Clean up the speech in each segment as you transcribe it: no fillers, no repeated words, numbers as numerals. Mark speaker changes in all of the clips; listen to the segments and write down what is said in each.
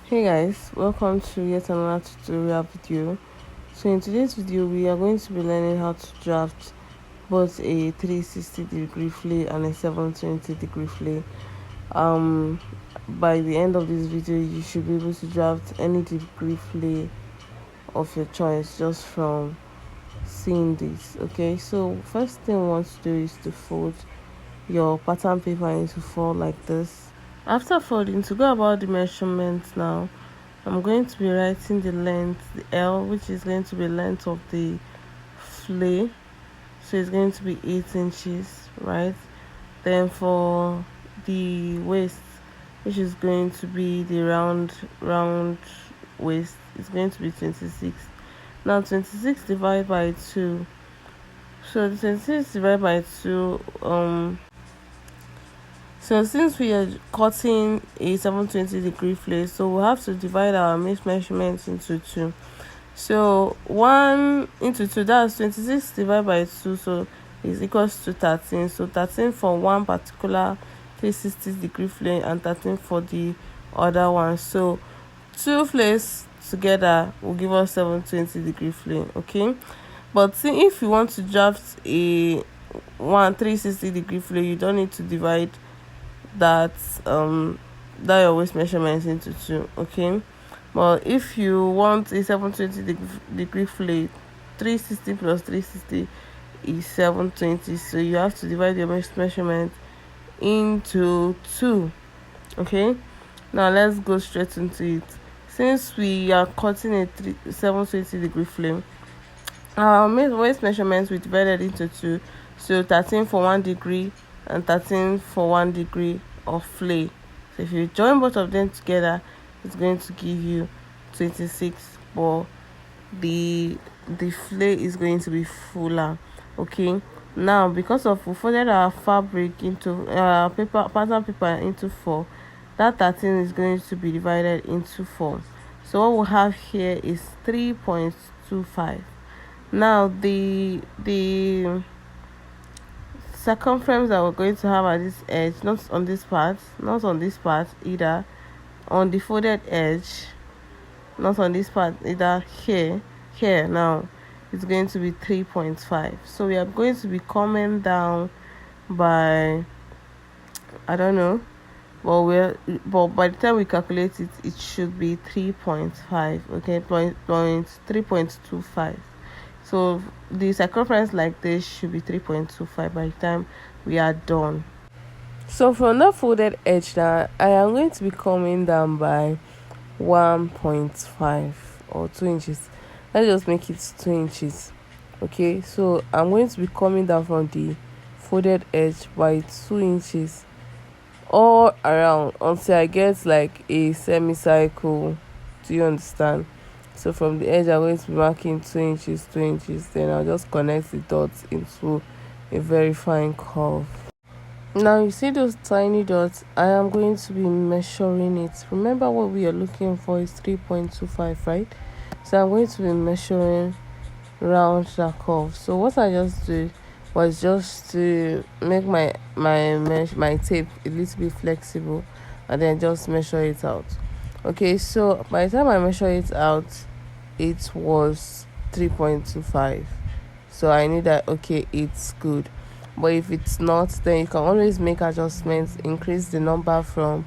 Speaker 1: Hey guys, welcome to yet another tutorial video. So in today's video we are going to be learning how to draft both a 360-degree flay and a 720-degree flay. By the end of this video you should be able to draft any degree flay of your choice just from seeing this. Okay, so first thing we want to do is to fold your pattern paper into four like this. After folding, to go about the measurements now, I'm going to be writing the length, the L, which is going to be length of the flay. So it's going to be 8 inches, right? Then for the waist, which is going to be the round waist, it's going to be 26. Now 26 divided by 2. So the 26 divided by 2, so since we are cutting a 720-degree flay, so we'll have to divide our measurements into 2. So 1 into 2, that's 26 divided by 2, so is equals to 13. So 13 for one particular 360-degree flay and 13 for the other one. So 2 flays together will give us 720-degree flay. Okay, but see, if you want to draft a 360-degree flay, you don't need to divide that your waist measurements into 2. Okay, but if you want a 720-degree flay, 360 plus 360 is 720, so you have to divide your measurement into 2. Okay, now let's go straight into it. Since we are cutting a 720-degree flay, our waist measurements we divided into 2, so 13 for 1 degree and 13 for 1 degree of flay. So if you join both of them together, it's going to give you 26, but the flay is going to be fuller. Okay, now because of we folded our fabric into pattern paper into 4, that 13 is going to be divided into 4. So what we have here is 3.25. Now the circumference that we're going to have at this edge, not on this part either, on the folded edge, not on this part either, here now it's going to be 3.5. so we are going to be coming down by, I don't know, but by the time we calculate it, it should be 3.5. okay, 3.25. So the circumference like this should be 3.25 by the time we are done. So from that folded edge now, I am going to be coming down by 1.5 or 2 inches. Let's just make it 2 inches. Okay, so I'm going to be coming down from the folded edge by 2 inches all around until I get like a semicircle. Do you understand? So from the edge I'm going to be marking 2 inches, then I'll just connect the dots into a very fine curve. Now you see those tiny dots, I am going to be measuring it. Remember what we are looking for is 3.25, right? So I'm going to be measuring round that curve. So what I just did was just to make my tape a little bit flexible and then just measure it out. Okay, so by the time I measure it out, it was 3.25. So I knew that, okay, it's good. But if it's not, then you can always make adjustments, increase the number from,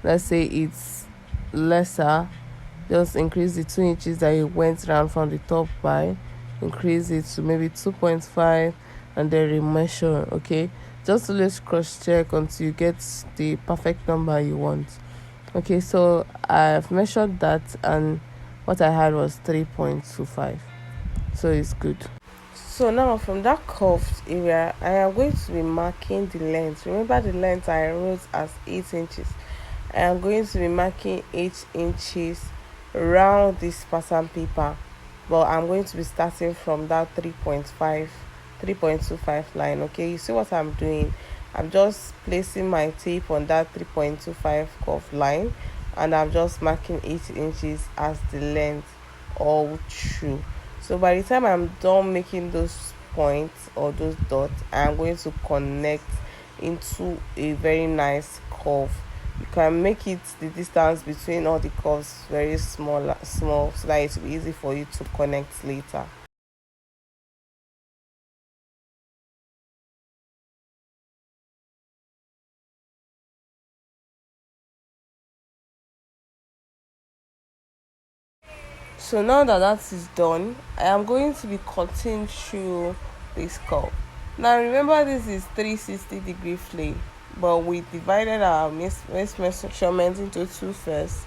Speaker 1: let's say it's lesser, just increase the 2 inches that you went around from the top by, increase it to maybe 2.5 and then remeasure. Okay, just let's cross check until you get the perfect number you want. Okay, so I've measured that and what I had was 3.25, so it's good. So now from that curved area, I am going to be marking the length. Remember the length I wrote as 8 inches. I am going to be marking 8 inches around this pattern paper, but I'm going to be starting from that 3.25 line. Okay, you see what I'm doing? I'm just placing my tape on that 3.25 curve line and I'm just marking 8 inches as the length all through. So by the time I'm done making those points or those dots, I'm going to connect into a very nice curve You can make it the distance between all the curves very small so that it will be easy for you to connect later. So now that that is done, I am going to be cutting through this curve. Now remember, this is 360-degree flay, but we divided our waist measurement into two first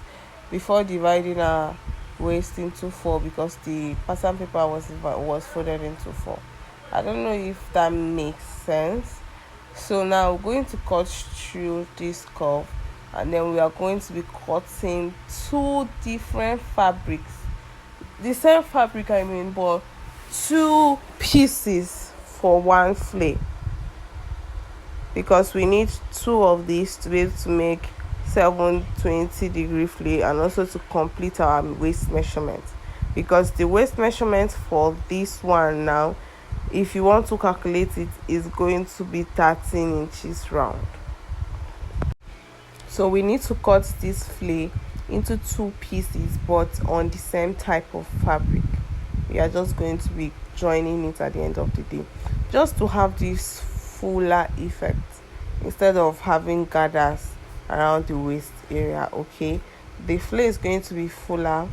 Speaker 1: before dividing our waist into four, because the pattern paper was folded into four. I don't know if that makes sense. So now we're going to cut through this curve, and then we are going to be cutting two different fabrics, the same fabric I mean, but two pieces for one flay, because we need two of these to be able to make 720-degree flay, and also to complete our waist measurement, because the waist measurement for this one now, if you want to calculate it, is going to be 13 inches round. So we need to cut this flay into two pieces, but on the same type of fabric. We are just going to be joining it at the end of the day, just to have this fuller effect instead of having gathers around the waist area. Okay, the flay is going to be fuller,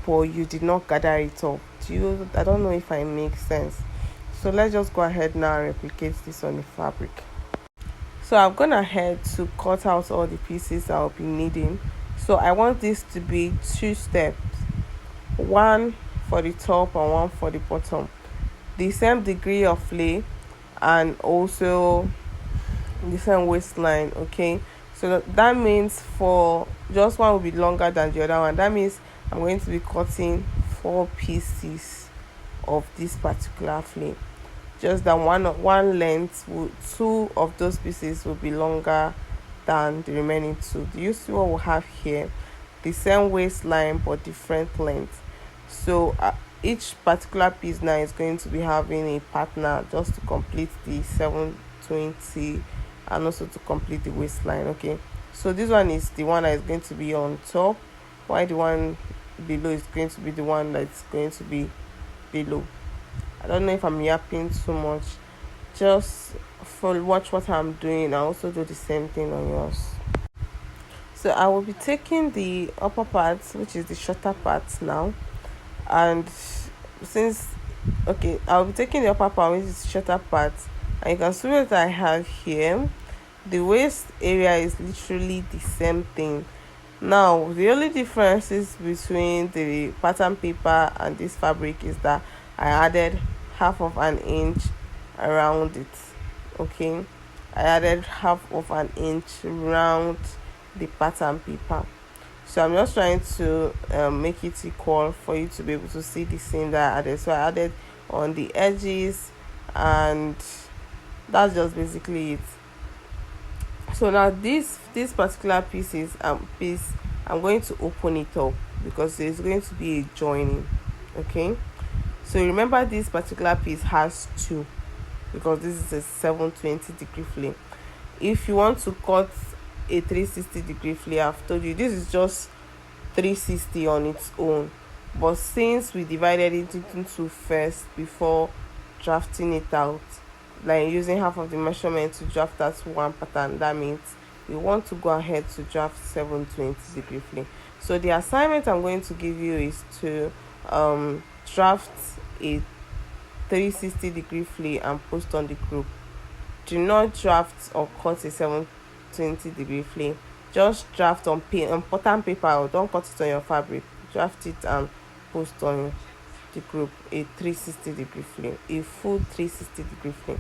Speaker 1: but you did not gather it up. I don't know if I make sense. So let's just go ahead now and replicate this on the fabric. So I've gone ahead to cut out all the pieces I'll be needing. So I want this to be two steps, one for the top and one for the bottom, the same degree of flay, and also the same waistline. Okay, so that means for just one will be longer than the other one. That means I'm going to be cutting four pieces of this particular flay, just that one length two of those pieces will be longer than the remaining two. Do you see what we have here? The same waistline but different length. So each particular piece now is going to be having a partner, just to complete the 720 and also to complete the waistline. Okay, so this one is the one that is going to be on top, while the one below is going to be the one that's going to be below. I don't know if I'm yapping too much. Just watch what I'm doing. I also do the same thing on yours. So I will be taking the upper part, which is the shorter part now, and since I'll be taking the upper part, which is the shorter part, and you can see what I have here. The waist area is literally the same thing. Now the only differences between the pattern paper and this fabric is that I added half of an inch around it. Okay, I added half of an inch around the pattern paper. So I'm just trying to make it equal for you to be able to see the seam that I added. So I added on the edges, and that's just basically it. So now this particular piece I'm going to open it up, because there's going to be a joining. Okay, so remember, this particular piece has two, because this is a 720-degree flay. If you want to cut a 360-degree flay, I've told you this is just 360 on its own, but since we divided it into two first before drafting it out, like using half of the measurement to draft that one pattern, that means we want to go ahead to draft 720-degree flay. So the assignment I'm going to give you is to draft a 360-degree flay and post on the group. Do not draft or cut a 720-degree flay. Just draft on pattern paper, or don't cut it on your fabric. Draft it and post on the group a 360-degree flay, a full 360-degree flay.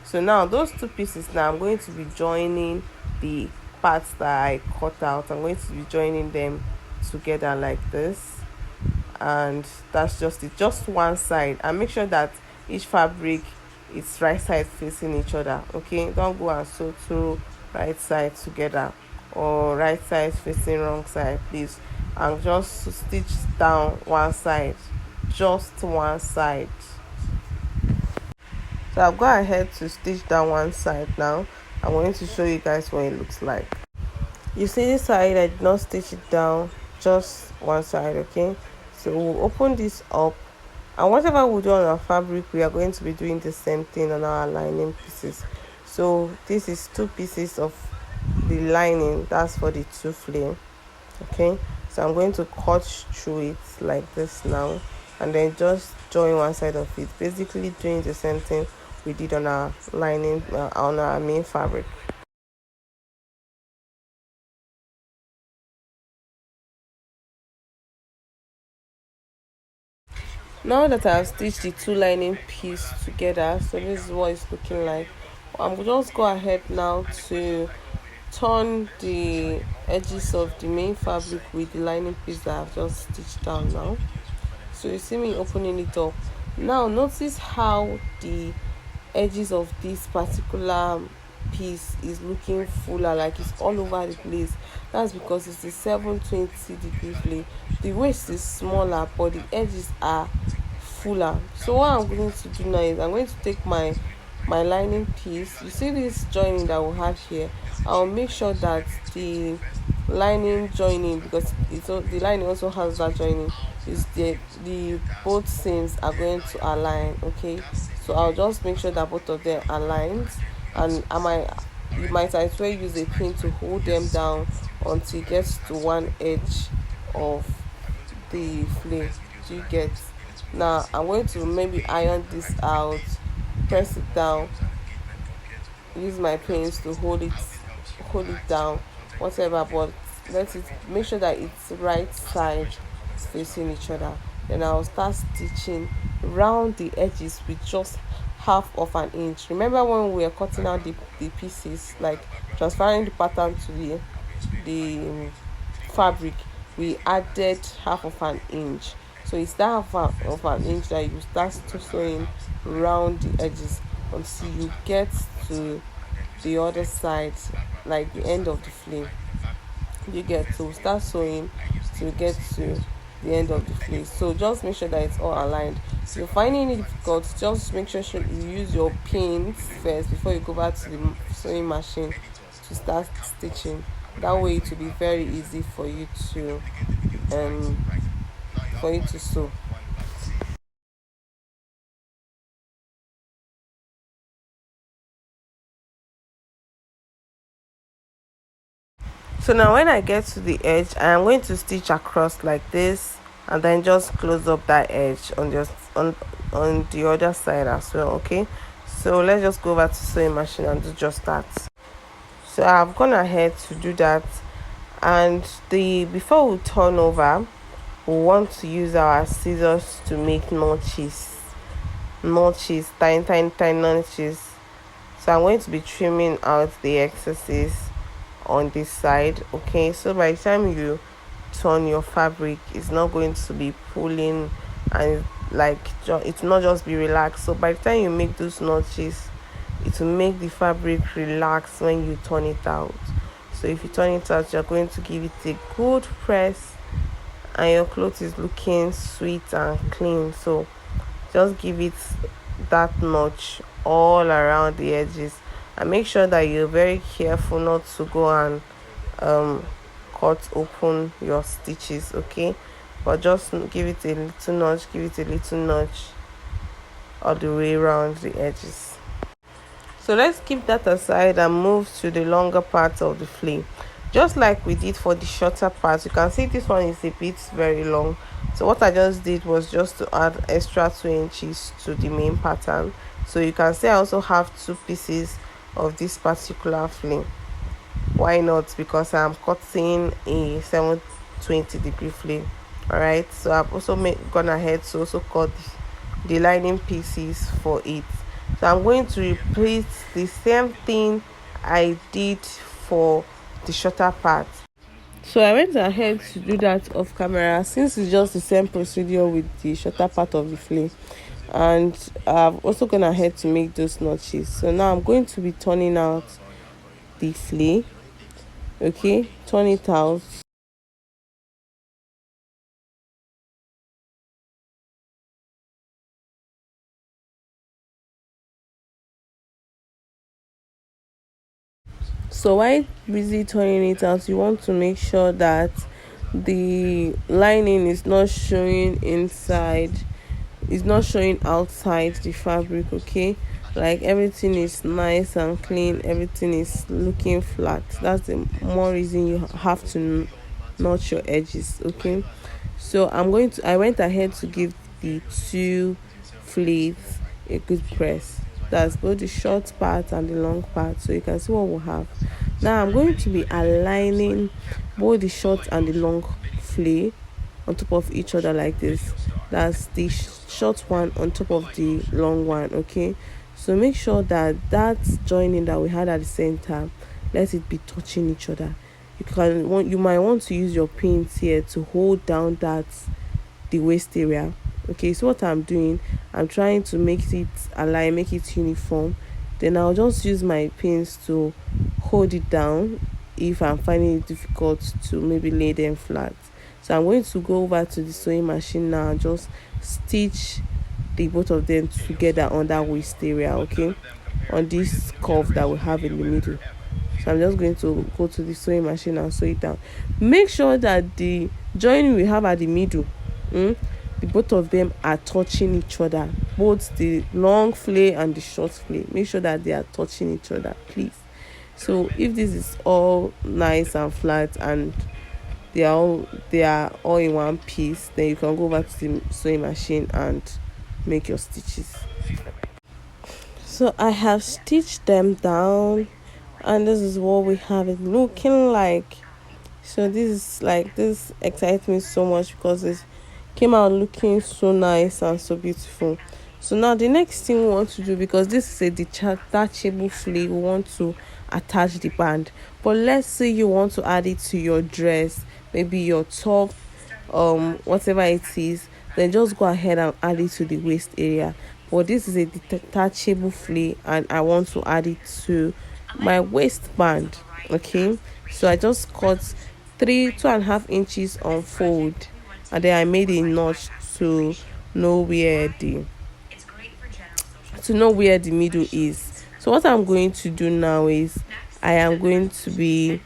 Speaker 1: So now those two pieces, now I'm going to be joining the parts that I cut out. I'm going to be joining them together like this, and that's just it, just one side. And make sure that each fabric is right side facing each other. Okay, don't go and sew two right sides together, or right side facing wrong side, please. And just stitch down one side, just one side. So I'll go ahead to stitch down one side now. I'm going to show you guys what it looks like. You see this side, I did not stitch it down, just one side. Okay, so we'll open this up, and whatever we do on our fabric, we are going to be doing the same thing on our lining pieces. So this is two pieces of the lining, that's for the two flame. Okay, so I'm going to cut through it like this now, and then just join one side of it, basically doing the same thing we did on our lining, on our main fabric. Now that I've stitched the two lining piece together, so this is what it's looking like. I'm just go ahead now to turn the edges of the main fabric with the lining piece that I've just stitched down now. So you see me opening it up. Now notice how the edges of this particular piece is looking fuller, like it's all over the place. That's because it's the 720-degree flay. The waist is smaller, but the edges are fuller. So what I'm going to do now is I'm going to take my lining piece. You see this joining that we have here, I'll make sure that the lining joining, because the lining also has that joining, is the both seams are going to align. Okay, so I'll just make sure that both of them aligns, and you might as well use a pin to hold them down until it gets to one edge of the flame. Do you get? Now I'm going to maybe iron this out, press it down, use my pins to hold it down, whatever, but let it, make sure that it's right side facing each other. Then I'll start stitching round the edges with just half of an inch. Remember when we were cutting out the pieces, like transferring the pattern to the fabric, we added half of an inch. So it's that of an inch that you start sewing round the edges until you get to the other side, like the end of the flame. You get to start sewing to get to the end of the flame. So just make sure that it's all aligned. If you're finding it difficult, just make sure you use your pins first before you go back to the sewing machine to start stitching. That way it will be very easy um for you to sew. So now when I get to the edge, I am going to stitch across like this, and then just close up that edge on the other side as well. Okay, so let's just go over to sewing machine and do just that. So I've gone ahead to do that, and the before we turn over, we want to use our scissors to make notches, tiny tiny tiny notches. So I'm going to be trimming out the excesses on this side. Okay, so by the time you turn your fabric, it's not going to be pulling, and like it will not just be relaxed. So by the time you make those notches, it will make the fabric relax when you turn it out. So if you turn it out, you're going to give it a good press, and your clothes is looking sweet and clean. So just give it that notch all around the edges, and make sure that you're very careful not to go and um cut open your stitches. Okay, but just give it a little notch, all the way around the edges. So let's keep that aside and move to the longer part of the flame. Just like we did for the shorter part, you can see this one is a bit very long. So what I just did was just to add extra 2 inches to the main pattern. So you can see I also have two pieces of this particular flame. Why not? Because I'm cutting a 720-degree flame. All right, so I've also gone ahead to also cut the lining pieces for it. So I'm going to repeat the same thing I did for the shorter part. So I went ahead to do that off camera, since it's just the same procedure with the shorter part of the flame, and I've also gone ahead to make those notches. So now I'm going to be turning out the flame. Okay, turn it out. So while busy turning it out, you want to make sure that the lining is not showing inside, is not showing outside the fabric. Okay, like everything is nice and clean, everything is looking flat. That's the more reason you have to notch your edges. Okay, so I went ahead to give the two flates a good press. That's both the short part and the long part, so you can see what we have. Now I'm going to be aligning both the short and the long flay on top of each other like this. That's the short one on top of the long one. Okay, so make sure that that joining that we had at the center, let it be touching each other. You might want to use your pins here to hold down that the waist area. Okay, so what I'm doing, I'm trying to make it align, make it uniform. Then I'll just use my pins to hold it down if I'm finding it difficult to maybe lay them flat. So I'm going to go over to the sewing machine now and just stitch the both of them together on that waist area. Okay, on this curve that we have in the middle. So I'm just going to go to the sewing machine and sew it down. Make sure that the joining we have at the middle, the both of them are touching each other, both the long flay and the short flay. Make sure that they are touching each other, please. So if this is all nice and flat and they are all in one piece, then you can go back to the sewing machine and make your stitches. So I have stitched them down, and this is what we have it looking like. So this excites me so much because it came out looking so nice and so beautiful. So now the next thing we want to do, because this is a detachable flay, we want to attach the band. But let's say you want to add it to your dress, maybe your top, whatever it is, then just go ahead and add it to the waist area. But this is a detachable flay and I want to add it to my waistband. Okay, so I just cut 2.5 inches on fold, and then I made a notch to know where the middle is. So what I'm going to do now is I am going to be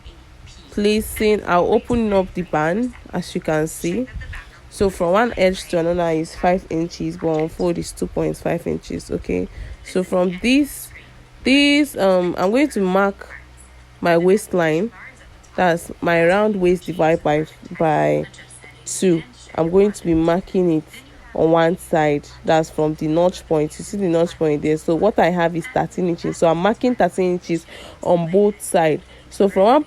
Speaker 1: I'll open up the band, as you can see. So from one edge to another is 5 inches, but on fold is 2.5 inches. Okay, so from this I'm going to mark my waistline. That's my round waist divided by 2. I'm going to be marking it on one side. That's from the notch point. You see the notch point there. So what I have is 13 inches. So I'm marking 13 inches on both sides. So from one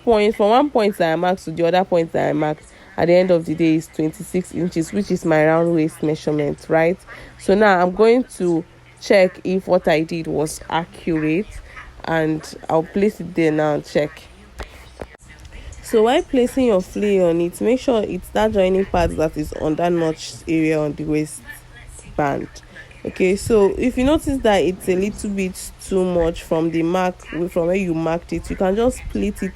Speaker 1: point that I marked to the other point that I marked, at the end of the day is 26 inches, which is my round waist measurement, right? So now I'm going to check if what I did was accurate, and I'll place it there now and check. So while placing your flay on it, make sure it's that joining part that is on that notch area on the waistband. Okay, so if you notice that it's a little bit too much from where you marked it, you can just split it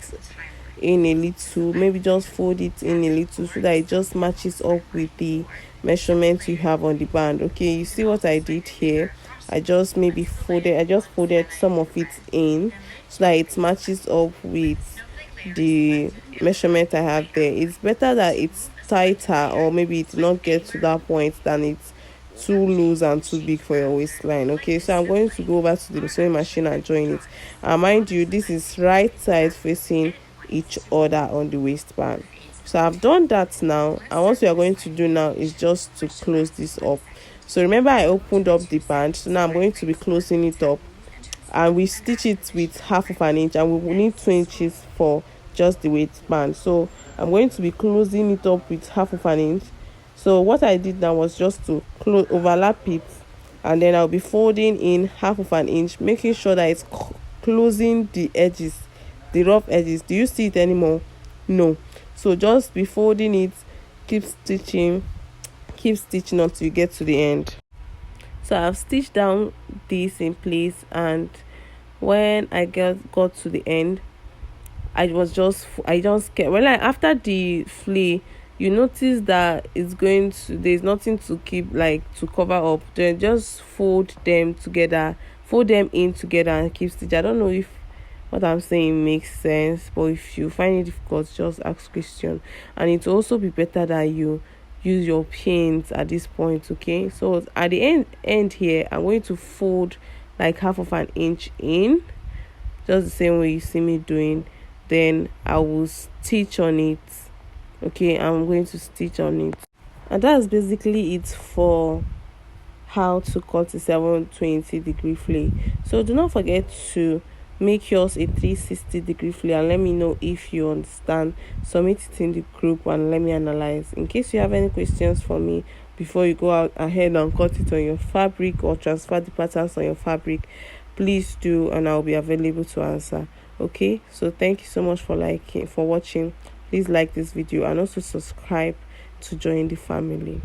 Speaker 1: in a little, maybe just fold it in a little so that it just matches up with the measurement you have on the band. Okay, you see what I did here? I just folded some of it in so that it matches up with the measurement I have there. It's better that it's tighter, or maybe it not get to that point than it's too loose and too big for your waistline. Okay, so I'm going to go back to the sewing machine and join it. And mind you, this is right side facing each other on the waistband. So I've done that now, and what we are going to do now is just to close this up. So remember, I opened up the band, so now I'm going to be closing it up, and we stitch it with 1/2 inch, and we will need 2 inches for just the waistband. So I'm going to be closing it up with 1/2 inch. So what I did now was just to overlap it, and then I'll be folding in 1/2 inch, making sure that it's closing the edges, the rough edges. Do you see it anymore? No. So just be folding it, keep stitching until you get to the end. So I've stitched down this in place, and when I got to the end, I just kept, after the flay, you notice that there's nothing to keep, like, to cover up. Then just fold them in together and keep stitch. I don't know if what I'm saying makes sense. But if you find it difficult, just ask question. And it will also be better that you use your paint at this point. Okay, so at the end here, I'm going to fold like half of an inch in, just the same way you see me doing. Then I will stitch on it. Okay, I'm going to stitch on it. And that's basically it for how to cut a 720-degree flay. So do not forget to make yours a 360-degree flay, and let me know if you understand. Submit it in the group and let me analyze. In case you have any questions for me before you go out ahead and cut it on your fabric or transfer the patterns on your fabric, please do, and I'll be available to answer. Okay, so thank you so much for watching. Please like this video and also subscribe to join the family.